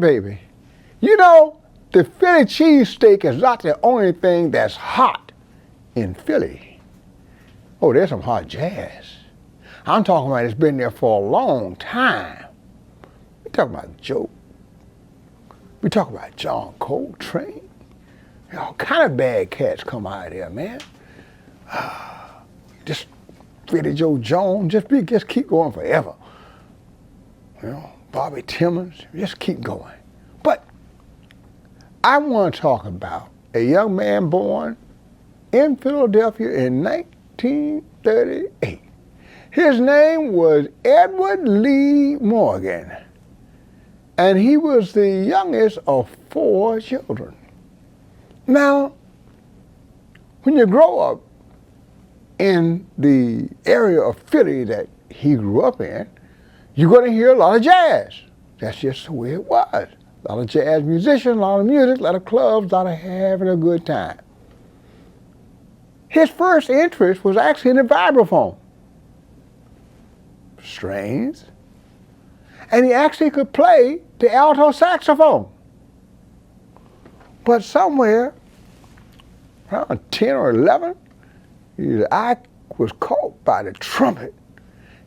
baby. You know, the Philly cheesesteak is not the only thing that's hot in Philly. Oh, there's some hot jazz. I'm talking about it's been there for a long time. We talking about Joe. We talk about John Coltrane. All kind of bad cats come out of there, man. Just Freddie Joe Jones, just keep going forever. You know, Bobby Timmons, just keep going. But I want to talk about a young man born in Philadelphia in 1938. His name was Edward Lee Morgan, and he was the youngest of 4 children. Now, when you grow up in the area of Philly that he grew up in, you're going to hear a lot of jazz. That's just the way it was. A lot of jazz musicians, a lot of music, a lot of clubs, a lot of having a good time. His first interest was actually in the vibraphone. Strings. And he actually could play the alto saxophone. But somewhere around 10 or 11, his eye was caught by the trumpet.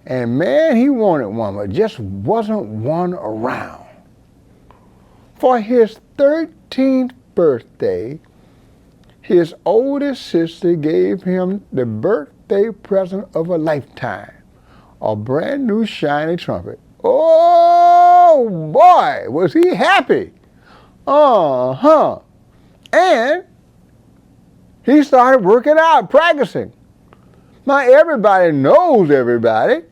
And man, he wanted one, but just wasn't one around. For his 13th birthday, his oldest sister gave him the birthday present of a lifetime, a brand new shiny trumpet. Oh boy, was he happy. And he started working out, practicing. Now everybody knows everybody.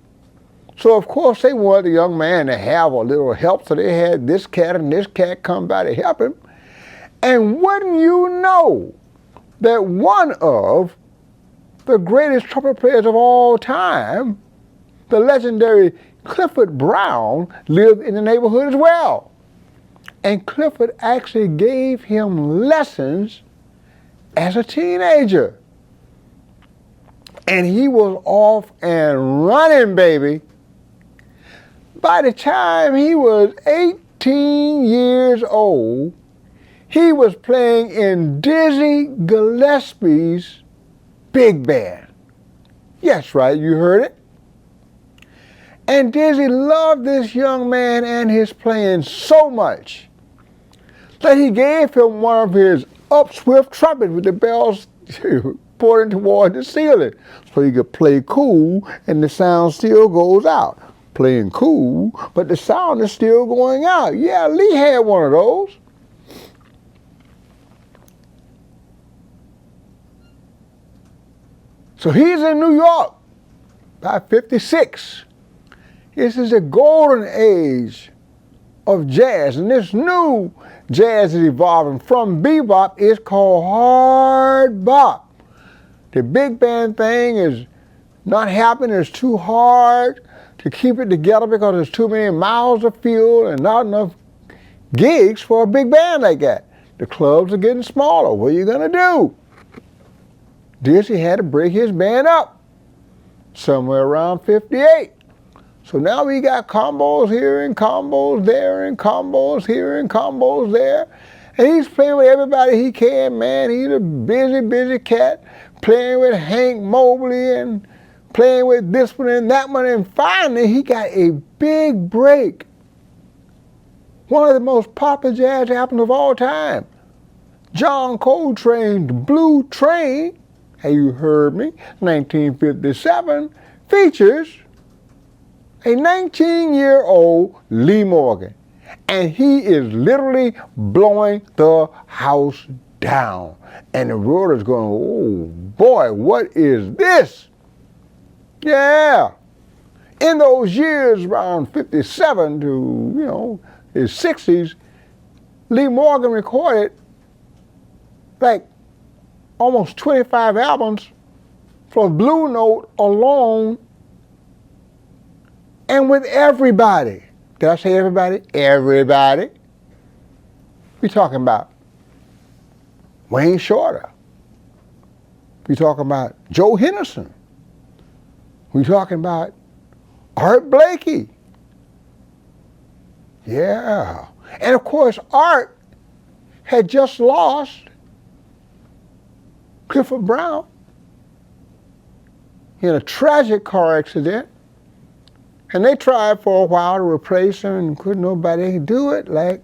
So of course they wanted the young man to have a little help, so they had this cat and this cat come by to help him. And wouldn't you know that one of the greatest trumpet players of all time, the legendary Clifford Brown, lived in the neighborhood as well. And Clifford actually gave him lessons as a teenager. And he was off and running, baby. By the time he was 18 years old, he was playing in Dizzy Gillespie's big band. Yes, right, you heard it. And Dizzy loved this young man and his playing so much that he gave him one of his upswift trumpets with the bells pointing toward the ceiling so he could play cool and the sound still goes out. Playing cool, but the sound is still going out. Yeah, Lee had one of those. So he's in New York by 56. This is the golden age of jazz, and this new jazz is evolving from bebop. It's called hard bop. The big band thing is not happening. It's too hard to keep it together because there's too many miles to fill and not enough gigs for a big band like that. The clubs are getting smaller. What are you gonna do? Dizzy had to break his band up somewhere around 58. So now we got combos here and combos there and combos here and combos there. And he's playing with everybody he can, man. He's a busy, busy cat, playing with Hank Mobley and playing with this one and that one. And finally, he got a big break. One of the most popular jazz albums of all time. John Coltrane's Blue Train, have you heard me, 1957, features a 19-year-old Lee Morgan. And he is literally blowing the house down. And the world is going, oh boy, what is this? Yeah. In those years, around 57 to, his 60s, Lee Morgan recorded like almost 25 albums for Blue Note alone and with everybody. Did I say everybody? Everybody. We're talking about Wayne Shorter. We're talking about Joe Henderson. We're talking about Art Blakey. Yeah. And of course, Art had just lost Clifford Brown in a tragic car accident. And they tried for a while to replace him, and couldn't nobody do it like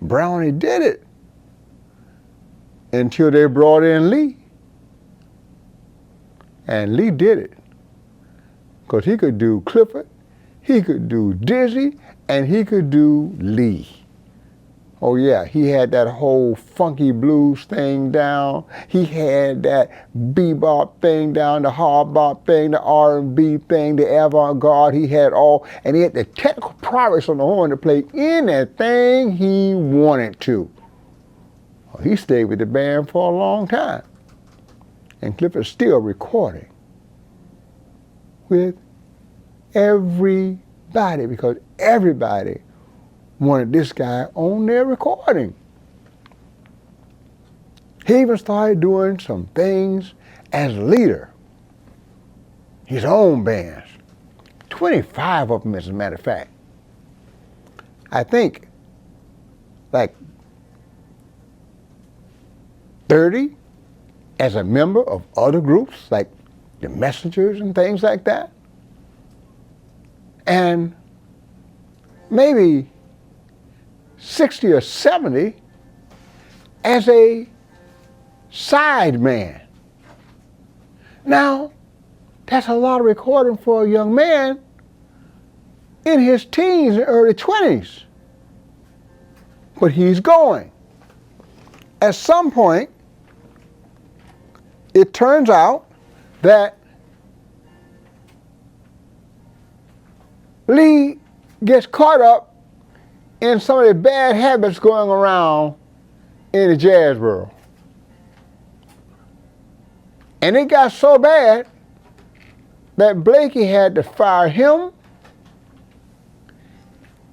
Brownie did it. Until they brought in Lee. And Lee did it. Because he could do Clifford, he could do Dizzy, and he could do Lee. Oh yeah, he had that whole funky blues thing down. He had that bebop thing down, the hard bop thing, the R&B thing, the avant-garde. He had all, and he had the technical prowess on the horn to play anything he wanted to. Well, he stayed with the band for a long time. And Clifford's still recording with everybody because everybody wanted this guy on their recording. He even started doing some things as leader. His own bands. 25 of them, as a matter of fact. I think like 30 as a member of other groups, like the Messengers and things like that. And maybe 60 or 70 as a side man. Now, that's a lot of recording for a young man in his teens and early 20s. But he's going. At some point, it turns out that Lee gets caught up in some of the bad habits going around in the jazz world. And it got so bad that Blakey had to fire him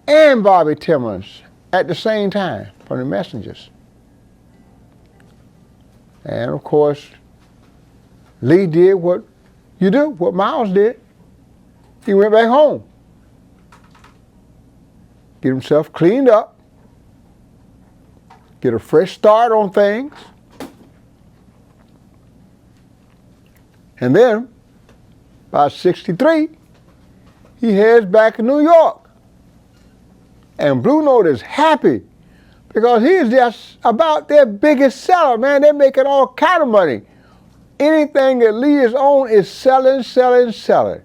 and Bobby Timmons at the same time from the Messengers. And of course, Lee did what you do, what Miles did. He went back home. Get himself cleaned up, get a fresh start on things, and then, about 63, he heads back to New York. And Blue Note is happy because he's just about their biggest seller, man. They're making all kind of money. Anything that Lee is on is selling, selling, selling.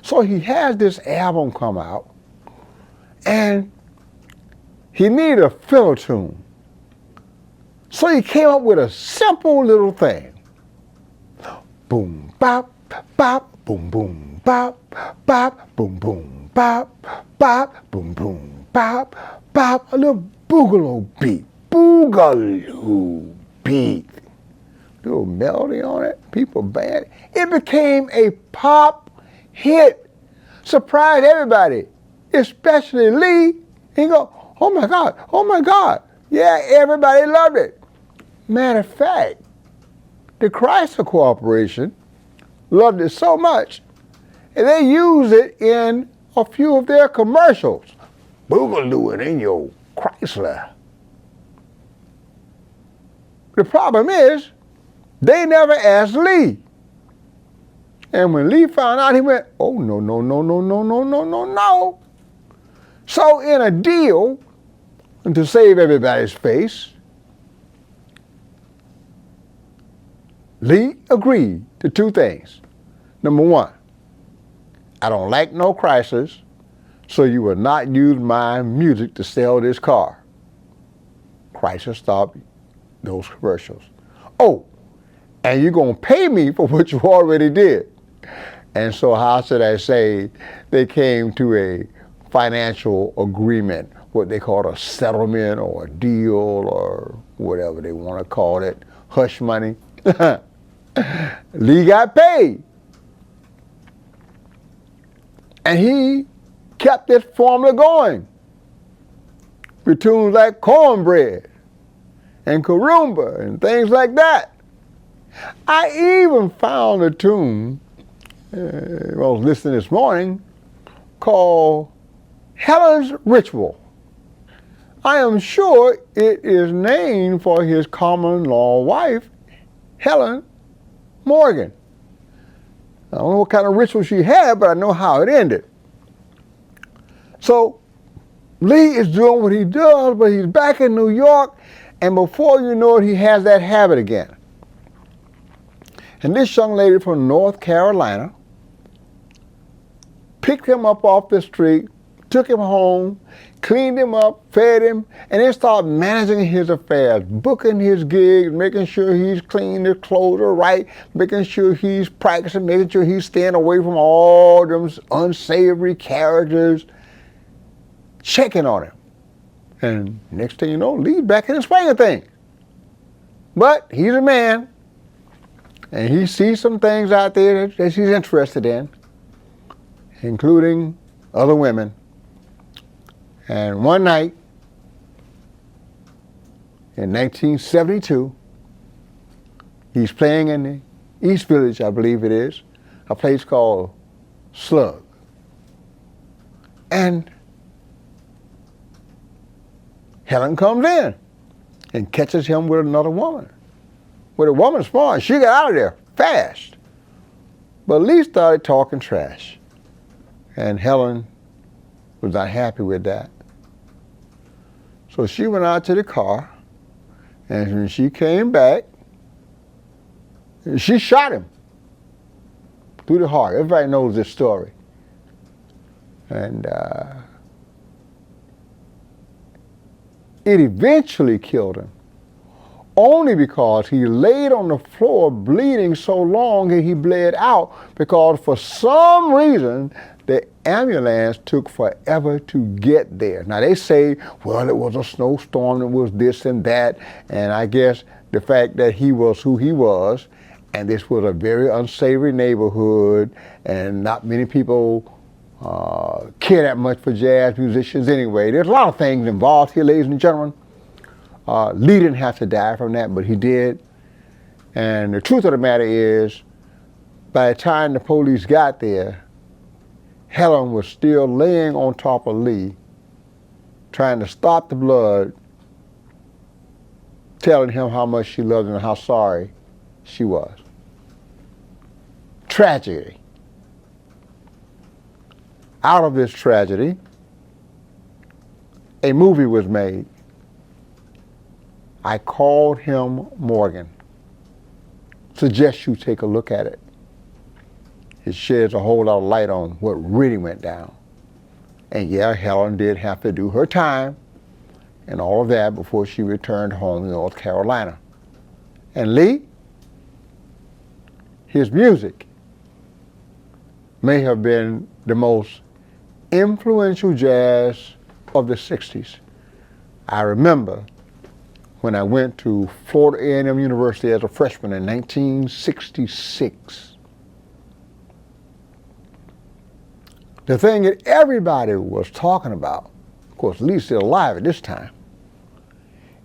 So he has this album come out, and he needed a filler tune. So he came up with a simple little thing. Boom, bop, bop, boom, boom, bop, bop, boom, boom, bop, bop, boom, boom, bop, bop. A little boogaloo beat. Boogaloo beat. Little melody on it. People banned it. It became a pop hit. Surprised everybody. Especially Lee. He go, oh my God, oh my God. Yeah, everybody loved it. Matter of fact, the Chrysler Corporation loved it so much, and they used it in a few of their commercials. Boogalooing in your Chrysler. The problem is, they never asked Lee. And when Lee found out, he went, oh, no, no, no, no, no, no, no, no, no. So in a deal, and to save everybody's face, Lee agreed to two things. Number one, I don't like no Chryslers, so you will not use my music to sell this car. Chrysler stopped those commercials. Oh, and you're going to pay me for what you already did. And so how should I say, they came to a financial agreement, what they call a settlement or a deal or whatever they want to call it, hush money. Lee got paid. And he kept this formula going with tunes like Cornbread and Karumba and things like that. I even found a tune, I was listening this morning, called Helen's Ritual. I am sure it is named for his common-law wife, Helen Morgan. I don't know what kind of ritual she had, but I know how it ended. So Lee is doing what he does, but he's back in New York, and before you know it, he has that habit again. And this young lady from North Carolina picked him up off the street, took him home, cleaned him up, fed him, and then started managing his affairs, booking his gigs, making sure he's clean, his clothes are right, making sure he's practicing, making sure he's staying away from all them unsavory characters, checking on him. And next thing you know, Lee's back in the swing of things. But he's a man, and he sees some things out there that he's interested in, including other women. And one night in 1972, he's playing in the East Village, I believe it is, a place called Slug. And Helen comes in and catches him with another woman. With a woman smart, she got out of there fast. But Lee started talking trash. And Helen was not happy with that. So she went out to the car, and when she came back, she shot him through the heart. Everybody knows this story. And it eventually killed him, only because he laid on the floor bleeding so long that he bled out, because for some reason the ambulance took forever to get there. Now they say, well, it was a snowstorm, it was this and that, and I guess the fact that he was who he was, and this was a very unsavory neighborhood, and not many people care that much for jazz musicians anyway. There's a lot of things involved here, ladies and gentlemen. Lee didn't have to die from that, but he did. And the truth of the matter is, by the time the police got there, Helen was still laying on top of Lee, trying to stop the blood, telling him how much she loved him and how sorry she was. Tragedy. Out of this tragedy, a movie was made. I Called Him Morgan. Suggest you take a look at it. It sheds a whole lot of light on what really went down. And yeah, Helen did have to do her time and all of that before she returned home to North Carolina. And Lee, his music may have been the most influential jazz of the 60s. I remember when I went to Florida A&M University as a freshman in 1966. The thing that everybody was talking about, of course Lee's still alive at this time,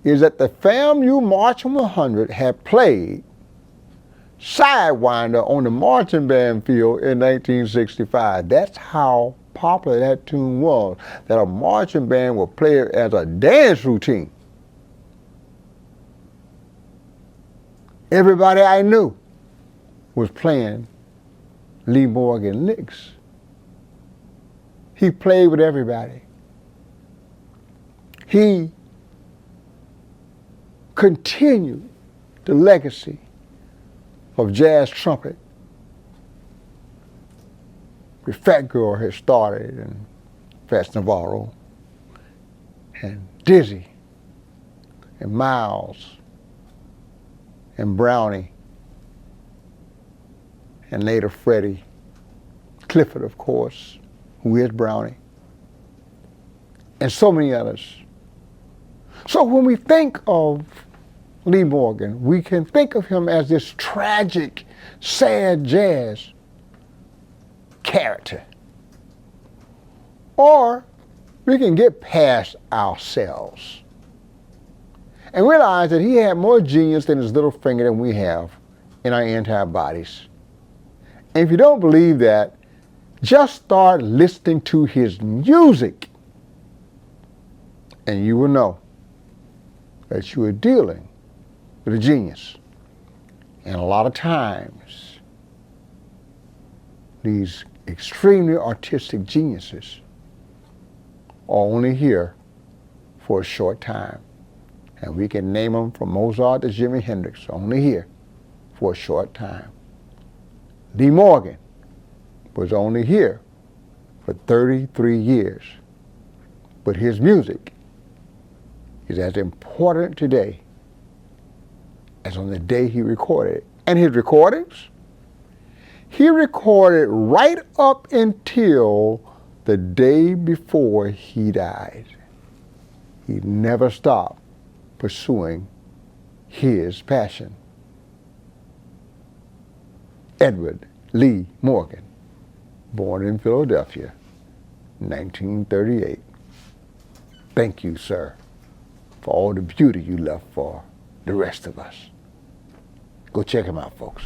is that the FAMU Marching 100 had played Sidewinder on the marching band field in 1965. That's how popular that tune was, that a marching band would play it as a dance routine. Everybody I knew was playing Lee Morgan licks. He played with everybody. He continued the legacy of jazz trumpet. The Fat Girl had started, and Fats Navarro, and Dizzy, and Miles, and Brownie, and later Freddie, Clifford, of course, who is Brownie, and so many others. So when we think of Lee Morgan, we can think of him as this tragic, sad jazz character. Or we can get past ourselves and realize that he had more genius than his little finger than we have in our entire bodies. And if you don't believe that, just start listening to his music and you will know that you are dealing with a genius. And a lot of times, these extremely artistic geniuses are only here for a short time. And we can name them from Mozart to Jimi Hendrix, only here for a short time. Lee Morgan was only here for 33 years. But his music is as important today as on the day he recorded it. And his recordings, he recorded right up until the day before he died. He never stopped pursuing his passion. Edward Lee Morgan, born in Philadelphia, 1938. Thank you, sir, for all the beauty you left for the rest of us. Go check him out, folks.